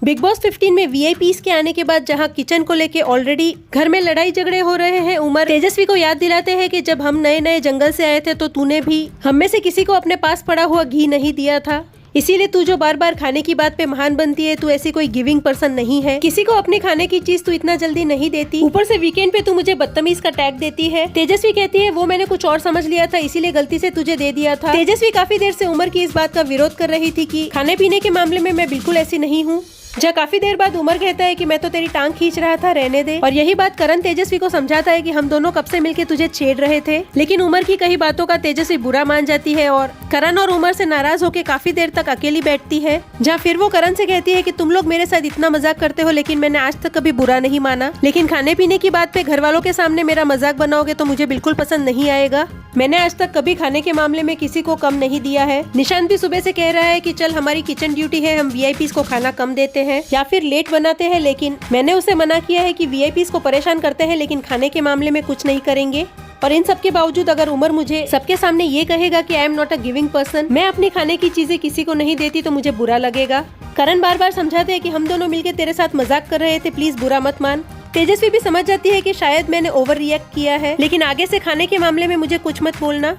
Big boss 15 में VIPs के आने के बाद जहां किचन को लेके ऑलरेडी घर में लड़ाई झगड़े हो रहे हैं, उमर तेजस्वी को याद दिलाते हैं कि जब हम नए नए जंगल से आए थे तो तूने भी हम में से किसी को अपने पास पड़ा हुआ घी नहीं दिया था, इसीलिए तू जो बार बार खाने की बात पे महान बनती है, तू ऐसी कोई गिविंग पर्सन नहीं है। किसी को अपने खाने की चीज तू इतना जल्दी नहीं देती, ऊपर से वीकेंड पे तू मुझे बदतमीज का टैग देती है। तेजस्वी कहती है वो मैंने कुछ और समझ लिया था, इसीलिए गलती से तुझे दे दिया था। तेजस्वी काफी देर से उमर की इस बात का विरोध कर रही थी कि खाने पीने के मामले में मैं बिल्कुल ऐसी नहीं हूँ। जहाँ काफी देर बाद उमर कहता है कि मैं तो तेरी टांग खींच रहा था, रहने दे। और यही बात करण तेजस्वी को समझाता है कि हम दोनों कब से मिलके तुझे छेड़ रहे थे, लेकिन उमर की कई बातों का तेजस्वी बुरा मान जाती है और करण और उमर से नाराज होकर काफी देर तक अकेली बैठती है। जहाँ फिर वो करण से कहती है कि तुम लोग मेरे साथ इतना मजाक करते हो, लेकिन मैंने आज तक कभी बुरा नहीं माना, लेकिन खाने पीने की बात पे घर वालों के सामने मेरा मजाक बनाओगे तो मुझे बिल्कुल पसंद नहीं आएगा। मैंने आज तक कभी खाने के मामले में किसी को कम नहीं दिया है। निशांत भी सुबह से कह रहा है कि चल हमारी किचन ड्यूटी है, हम वीआईपीज को खाना कम देते हैं या फिर लेट बनाते हैं, लेकिन मैंने उसे मना किया है कि वीआईपीज को परेशान करते हैं लेकिन खाने के मामले में कुछ नहीं करेंगे। और इन सब के बावजूद अगर उमर मुझे सबके सामने ये कहेगा कि I am not a giving person, मैं अपनी खाने की चीजें किसी को नहीं देती, तो मुझे बुरा लगेगा। करण बार बार समझाते हैं कि हम दोनों मिलकर तेरे साथ मजाक कर रहे थे, प्लीज बुरा मत मान। तेजस्वी भी समझ जाती है कि शायद मैंने ओवर रिएक्ट किया है, लेकिन आगे से खाने के मामले में मुझे कुछ मत बोलना।